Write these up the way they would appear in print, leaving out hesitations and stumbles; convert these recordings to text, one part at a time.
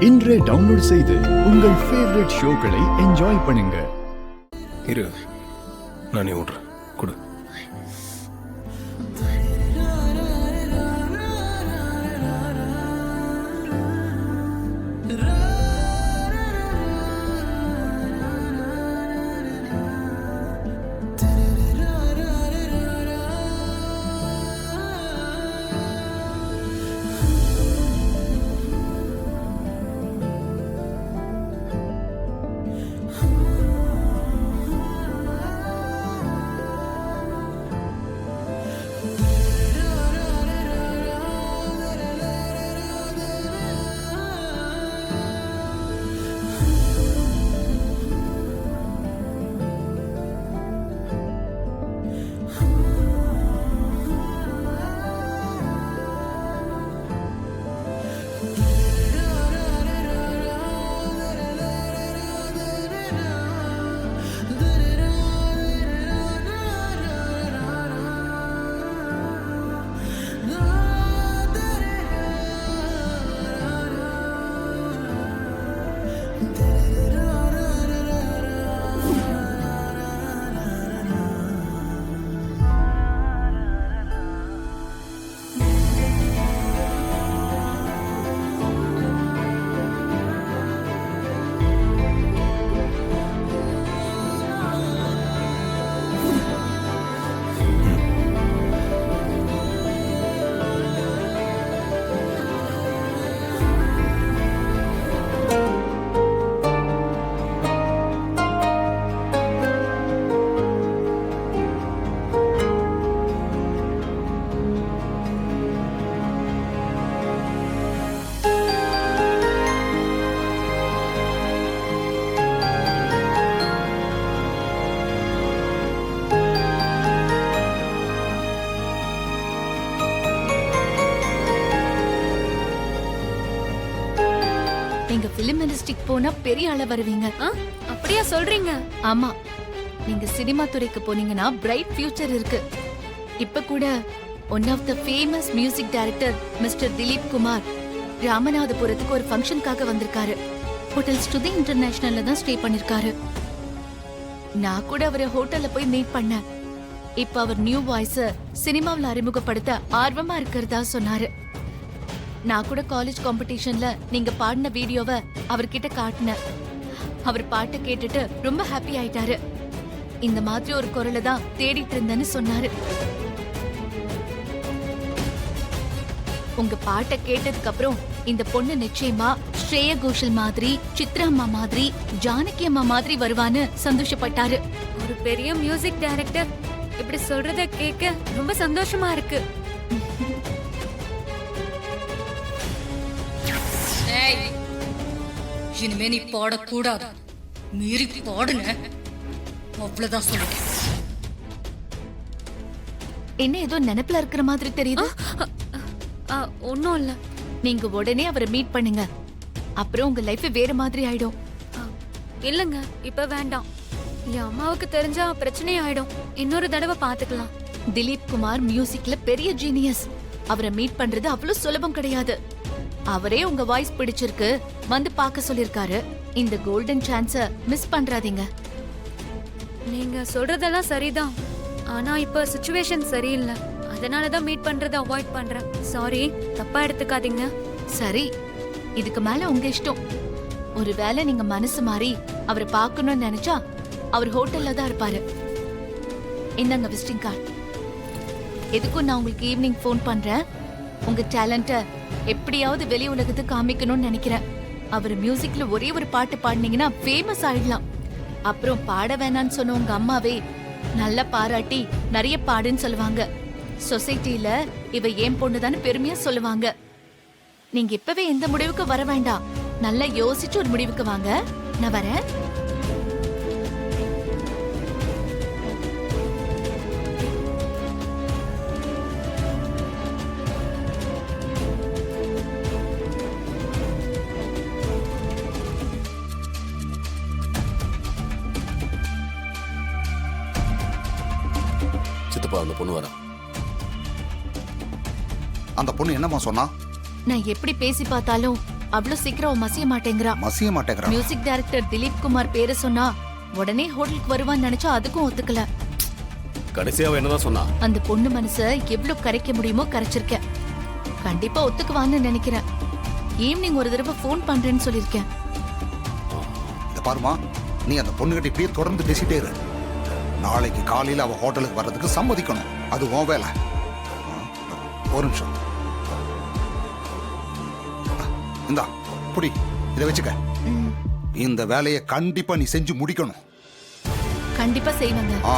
இன்றே டவுன்லோட் செய்து உங்கள் ஃபேவரட் ஷோக்களை என்ஜாய் பண்ணுங்க. இரு, நானே விட்றேன். கொடு. நீங்க பிலிம் இண்டஸ்ட்ரிக்கு போனா பெரிய ஆளா வருவீங்க. அப்படியா சொல்றீங்க? ஆமா, நீங்க சினிமா துறைக்கு போனீங்கன்னா பிரைட் ஃபியூச்சர் இருக்கு. இப்ப கூட one of the famous music director mister Dilip Kumar ராமநாதபுரத்துக்கு ஒரு ஃபங்க்ஷனுக்காக வந்திருக்காரு. ஹோட்டல் ஸ்ருதி இன்டர்நேஷனல்ல தான் ஸ்டே பண்ணிருக்காரு. நான் கூட அவரை ஹோட்டல்ல போய் மீட் பண்ணேன். இப்ப அவர் நியூ வாய்ஸ் சினிமாவில் அறிமுகப்படுத்த ஆர்வமா இருக்கிறதா சொன்னாரு. நான் கூட காலேஜ் காம்படிஷன்ல நீங்க பாடின வீடியோவை அவர்கிட்ட காட்டினேன். அவர் பாட்டை கேட்டுட்டு ரொம்ப ஹாப்பி ஆயிட்டாரு. இந்த மாதிரி ஒரு குரலை தான் தேடிட்டு இருந்தேன்னு சொன்னாரு. உங்க பாட்டை கேட்டதுக்கு அப்புறம் இந்த பொண்ணு நிச்சயமா ஸ்ரேயா கோஷல் மாதிரி, சித்ரா அம்மா மாதிரி, ஜானகி அம்மா மாதிரி வருவான்னு சந்தோஷப்பட்டாரு. ஒரு பெரிய மியூசிக் டைரக்டர் இப்படி சொல்றத கேட்க ரொம்ப சந்தோஷமா இருக்கு. இனிமே நீ பாடக்கூடாது. மீறி பாடுன அவ்வளவுதான் சொல்லுங்க. என்ன ஏதோ நினைப்புல இருக்கிற மாதிரி தெரியுது. ஒன்னும் இல்ல. நீங்க உடனே அவரை மீட் பண்ணுங்க. அப்புறம் உங்க லைஃப் வேற மாதிரி ஆயிடும். இல்லங்க, இப்ப வேண்டாம். என் அம்மாவுக்கு தெரிஞ்சா பிரச்சனை ஆயிடும். இன்னொரு தடவை பாத்துக்கலாம். திலீப் குமார் மியூசிக்ல பெரிய ஜீனியஸ். அவரை மீட் பண்றது அவ்வளவு சுலபம் கிடையாது. அவரே உங்க வாய்ஸ் பிடிச்சிருக்கு, வந்து பார்க்க சொல்லிருக்காரு. இந்த கோல்டன் சான்ஸ மிஸ் பண்றாதீங்க. நீங்க சொல்றதெல்லாம் சரிதான். ஆனா இப்ப சிச்சுவேஷன் சரியில்லை. அதனாலதான் மீட் பண்றதை அவாய்ட் பண்றேன். சாரி, தப்பா எடுத்துக்காதீங்க. சரி, இதுக்கு மேல உங்க இஷ்டம். ஒருவேளை நீங்க மனசு மாறி அவரை பார்க்கணும்னு நினைச்சா அவர் ஹோட்டல்ல தான் இருப்பாரு. இந்தாங்க விசிட்டிங் கார்டு. எதுக்கும் நான் உங்களுக்கு ஈவினிங் ஃபோன் பண்றேன். உங்க டேலண்ட எப்படியாவது வெளி உலகத்துக்கு காமிக்கணும்னு நினைக்கிறேன். அவர் மியூசிக்ல ஒரே ஒரு பாட்டு பாடினீங்கன்னா ஃபேமஸ் ஆயிடலாம். அப்புறம் பாட வேணான்னு சொன்ன உங்க அம்மாவே நல்லா பாராட்டி நிறைய பாடுன்னு சொல்லுவாங்க. சொசைட்டில இவ ஏன் பொண்ணுதான்னு பெருமையா சொல்லுவாங்க. நீங்க இப்பவே எந்த முடிவுக்கு வர வேண்டாம். நல்லா யோசிச்சு ஒரு முடிவுக்கு வாங்க. நான் வரேன். அந்த பொண்ணு வரா. அந்த பொண்ணு என்னமா சொன்னா? நான் எப்படி பேசி பார்த்தாலும் அவ்வளவு சீக்கிரம் அவன் மசிய மாட்டேங்கிறா. மசிய மாட்டேங்கிறான். மியூசிக் டைரக்டர் திலீப் குமார் பேரை சொன்னா உடனே ஹோட்டலுக்கு வருவான்னு நினைச்சா அதுக்கும் ஒத்துக்கல. கடைசியா அவ என்னதான் சொன்னா? அந்த பொண்ணு மனச எவ்வளவு கரைக்க முடியுமோ கரைச்சிருக்கேன். கண்டிப்பா ஒத்துக்குவான்னு நினைக்கிறேன். ஈவினிங் ஒரு தடவை ஃபோன் பண்றேன்னு சொல்லிருக்கேன். இத பாருமா, நீ அந்த பொண்ணுகிட்ட இப்படியே தொடர்ந்து பேசிட்டே இரு. நாளைக்கு காலையில அவ ஹோட்டலுக்கு வர்றதுக்கு சம்மதிக்கணும். அது உன் வேலை. ஒரு நிமிஷம். இந்தா புடி, இதை வச்சுக்க. இந்த வேலையை கண்டிப்பா நீ செஞ்சு முடிக்கணும். கண்டிப்பா செய்வாங்க. ஆ,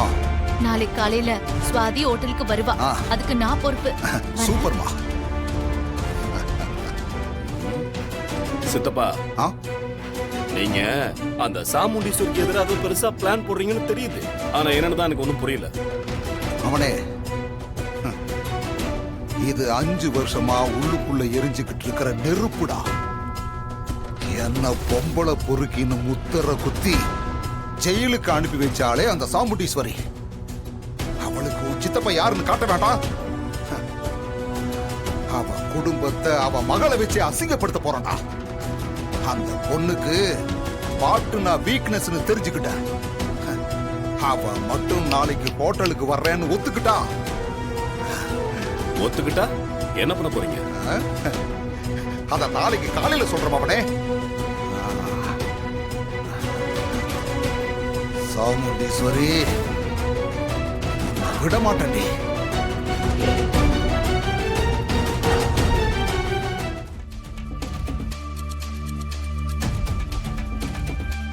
நாளைக்கு காலையில சுவாதி ஹோட்டலுக்கு வருவா. ஆ. அதுக்கு நான் பொறுப்பு. சூப்பர்மா. சித்தப்பா, ஆ, நீங்க அந்த சாமுண்டீஸ்வரிக்கு எதிராக பெருசா பிளான் போடுறீங்கன்னு தெரியுது. ஆனா என்னன்னு தான் எனக்கு ஒண்ணும் புரியல. அவனே, இது 5 வருஷமா உள்ளுக்குள்ள எரிஞ்சுக்கிட்டு இருக்கிற நெருப்புடா. என்ன பொம்பளை பொறுக்கின்னு முத்தர குத்தி ஜெயிலுக்கு அனுப்பி வச்சாலே அந்த சாமுண்டீஸ்வரி. அவளுக்கு உன் சித்தப்பா யாருன்னு காட்ட வேண்டாம். அவ குடும்பத்தை அவ மகளை வச்சு அசிங்கப்படுத்த போறான்டா. அந்த பொண்ணுக்கு பாட்டு நான் வீக்னஸ்னு தெரிஞ்சுக்கிட்டேன். அவ மட்டும் நாளைக்கு ஹோட்டலுக்கு வர்றேன்னு ஒத்துக்கிட்டா. ஒத்துக்கிட்டா என்ன பண்ண போறீங்க? அத நாளைக்கு காலையில சொல்றேன் அவனே. சாமுண்டீஸ்வரி, விட மாட்டேன்.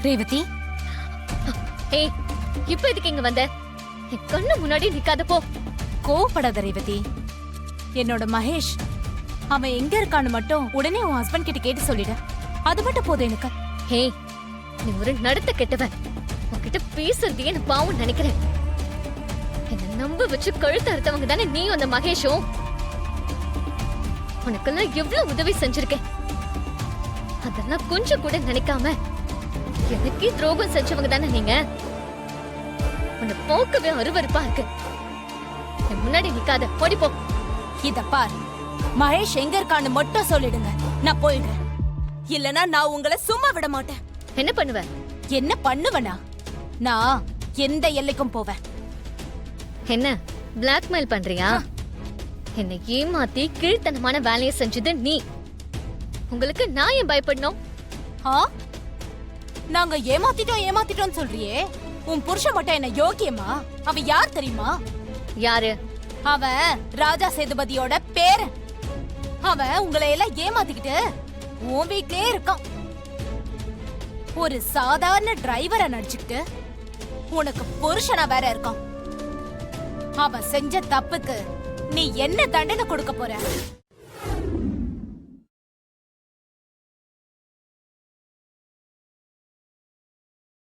ரேவதி, ஏய், இப்ப எதுக்கு இங்க வந்த? என் கண்ணு முன்னாடி நிக்காத போ. கோவப்படாத ரேவதி. என்னோட மகேஷ் அவன் எங்க இருக்கான்னு மட்டும் உடனே உன் ஹஸ்பண்ட் கிட்ட கேட்டு சொல்லிடு. அது மட்டும் போதும் எனக்கு. ஹே, நீ ஒரு நடத்த கெட்டவன். உன்கிட்ட பேசுறதே எனக்கு பாவம் நினைக்கிறேன். என்ன நம்ப வச்சு கழுத்து அறுத்தவங்க தானே நீ அந்த மகேஷும். உனக்கெல்லாம் எவ்வளவு உதவி செஞ்சிருக்கேன். அதெல்லாம் கொஞ்சம் கூட நினைக்காம எனக்கே துரோகம் செஞ்சவங்க தானே நீங்க. உன்னை போக்கவே அருவருப்பா இருக்கு. என் முன்னாடி நிக்காத, ஓடி போ. இத பார், மகேஷ் எங்க இருக்கான்னு மட்டும் சொல்லிடுங்க, நான் போயிடுறேன். இல்லனா நான் உங்களை சும்மா விட மாட்டேன். என்ன பண்ணுவ? என்ன பண்ணுவனா? நான் எந்த எல்லைக்கும் போவேன். என்ன பிளாக்மெயில் பண்றியா? என்னை ஏமாத்தி கீழ்த்தனமான வேலையை செஞ்சது நீ. உங்களுக்கு நான் ஏன் பயப்படணும்? ஆ, நாங்க ஏமாத்திட்டோம் சொல்றியே. உன் புருஷன் மட்டும் என்ன யோக்கியமா? அவன் யார் தெரியுமா? யாரு? அவன் ராஜா சேதுபதியோட பேரன். அவன் உங்களை எல்லாம் ஏமாத்திக்கிட்டு உன் வீட்லயே இருக்கான். ஒரு சாதாரண டிரைவரை நடிச்சுக்கிட்டு உனக்கு புருஷனா வேற இருக்கான். அவன் செஞ்ச தப்புக்கு நீ என்ன தண்டனை கொடுக்க போற?